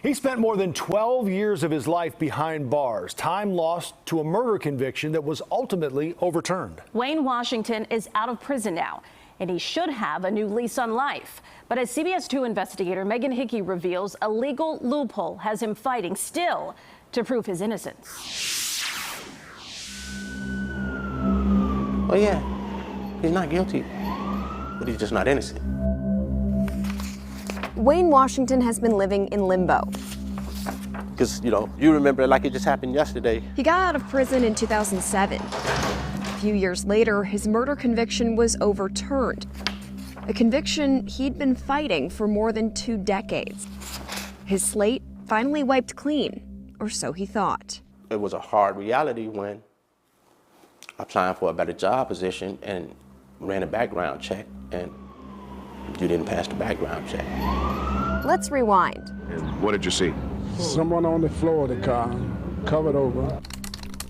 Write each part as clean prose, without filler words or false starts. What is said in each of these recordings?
He spent more than 12 years of his life behind bars, time lost to a murder conviction that was ultimately overturned. Wayne Washington is out of prison now, and he should have a new lease on life. But as CBS 2 investigator Megan Hickey reveals, a legal loophole has him fighting still to prove his innocence. Oh yeah, he's not guilty, but he's just not innocent. Wayne Washington has been living in limbo. Because, you remember it like it just happened yesterday. He got out of prison in 2007. A few years later, his murder conviction was overturned. A conviction he'd been fighting for more than 2 decades. His slate finally wiped clean, or so he thought. It was a hard reality when applying for a better job position and ran a background check and you didn't pass the background check. Let's rewind. And what did you see? Someone on the floor of the car, covered over.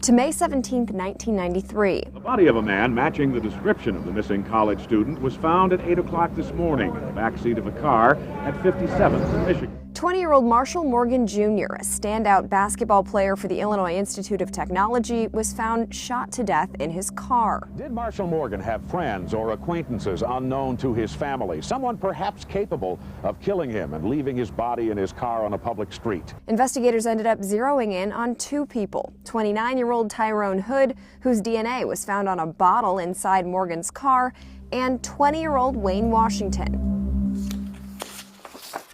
To May 17, 1993. The body of a man matching the description of the missing college student was found at 8 o'clock this morning in the backseat of a car at 57th in Michigan. 20-year-old Marshall Morgan Jr., a standout basketball player for the Illinois Institute of Technology, was found shot to death in his car. Did Marshall Morgan have friends or acquaintances unknown to his family? Someone perhaps capable of killing him and leaving his body in his car on a public street? Investigators ended up zeroing in on 2 people. 29-year-old Tyrone Hood, whose DNA was found on a bottle inside Morgan's car, and 20-year-old Wayne Washington.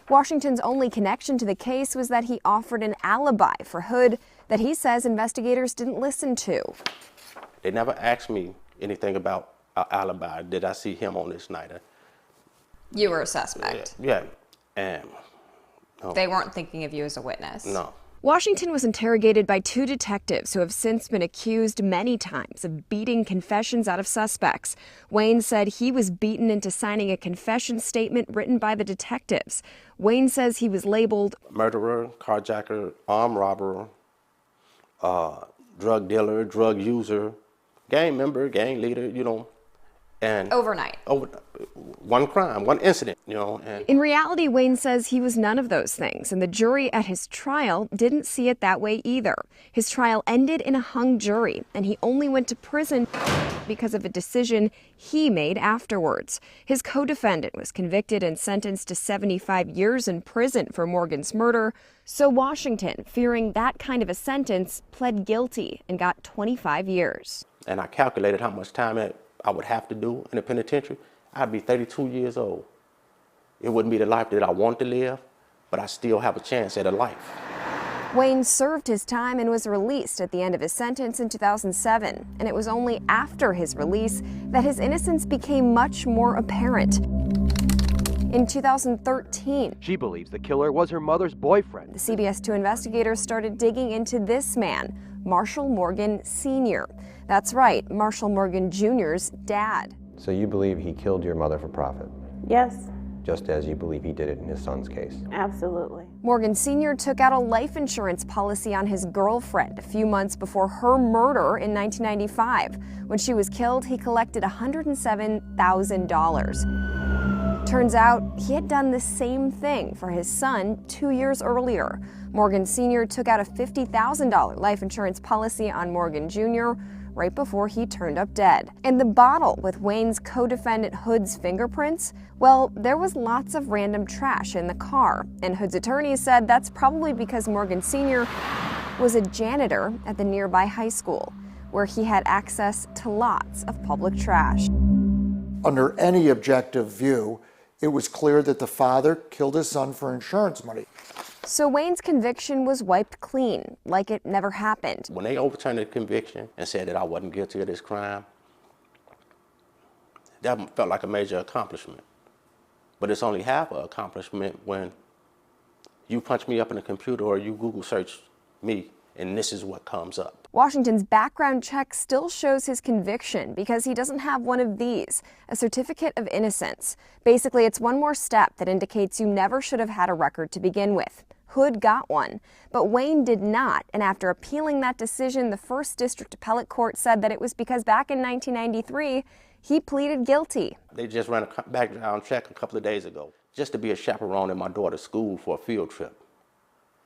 Washington's only connection to the case was that he offered an alibi for Hood that he says investigators didn't listen to. They never asked me anything about an alibi. Did I see him on this night? You were a suspect. Yeah. And no. They weren't thinking of you as a witness. No. Washington was interrogated by 2 detectives who have since been accused many times of beating confessions out of suspects. Wayne said he was beaten into signing a confession statement written by the detectives. Wayne says he was labeled murderer, carjacker, armed robber, drug dealer, drug user, gang member, gang leader, and overnight. One crime, one incident, And in reality, Wayne says he was none of those things, and the jury at his trial didn't see it that way either. His trial ended in a hung jury, and he only went to prison because of a decision he made afterwards. His co-defendant was convicted and sentenced to 75 years in prison for Morgan's murder, so Washington, fearing that kind of a sentence, pled guilty and got 25 years. And I calculated how much time I would have to do in the penitentiary. I'd be 32 years old. It wouldn't be the life that I want to live, but I still have a chance at a life. Wayne served his time and was released at the end of his sentence in 2007, and it was only after his release that his innocence became much more apparent. In 2013, she believes the killer was her mother's boyfriend. The CBS 2 investigators started digging into this man, Marshall Morgan Sr. That's right, Marshall Morgan Jr.'s dad. So you believe he killed your mother for profit? Yes. Just as you believe he did it in his son's case? Absolutely. Morgan Sr. took out a life insurance policy on his girlfriend a few months before her murder in 1995. When she was killed, he collected $107,000. Turns out he had done the same thing for his son 2 years earlier. Morgan Sr. took out a $50,000 life insurance policy on Morgan Jr. right before he turned up dead. And the bottle with Wayne's co-defendant Hood's fingerprints, well, there was lots of random trash in the car. And Hood's attorneys said that's probably because Morgan Sr. was a janitor at the nearby high school, where he had access to lots of public trash. Under any objective view, it was clear that the father killed his son for insurance money. So Wayne's conviction was wiped clean, like it never happened. When they overturned the conviction and said that I wasn't guilty of this crime, that felt like a major accomplishment. But it's only half an accomplishment when you punch me up in the computer or you Google search me and this is what comes up. Washington's background check still shows his conviction because he doesn't have one of these, a certificate of innocence. Basically, it's one more step that indicates you never should have had a record to begin with. Hood got one, but Wayne did not, and after appealing that decision, the First District Appellate Court said that it was because back in 1993, he pleaded guilty. They just ran a background check a couple of days ago, just to be a chaperone at my daughter's school for a field trip.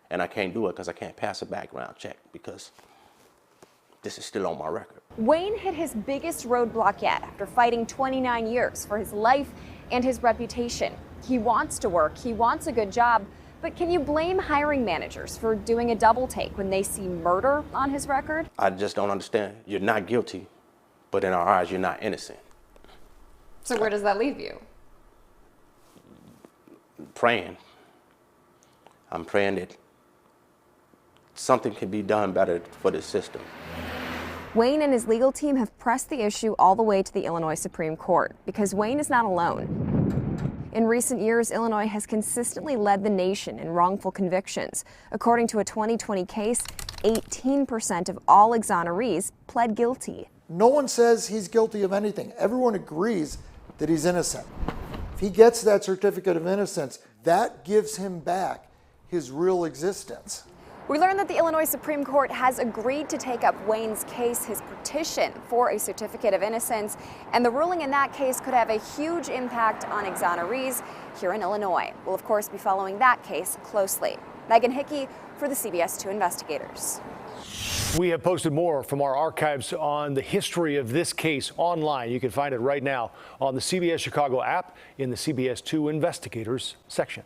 And I can't do it because I can't pass a background check because this is still on my record. Wayne hit his biggest roadblock yet after fighting 29 years for his life and his reputation. He wants to work, he wants a good job, but can you blame hiring managers for doing a double take when they see murder on his record? I just don't understand. You're not guilty, but in our eyes, you're not innocent. So where does that leave you? Praying. I'm praying that something can be done better for the system. Wayne and his legal team have pressed the issue all the way to the Illinois Supreme Court because Wayne is not alone. In recent years, Illinois has consistently led the nation in wrongful convictions. According to a 2020 case, 18% of all exonerees pled guilty. No one says he's guilty of anything. Everyone agrees that he's innocent. If he gets that certificate of innocence, that gives him back his real existence. We learned that the Illinois Supreme Court has agreed to take up Wayne's case, his petition for a certificate of innocence, and the ruling in that case could have a huge impact on exonerees here in Illinois. We'll, of course, be following that case closely. Megan Hickey for the CBS 2 Investigators. We have posted more from our archives on the history of this case online. You can find it right now on the CBS Chicago app in the CBS 2 Investigators section.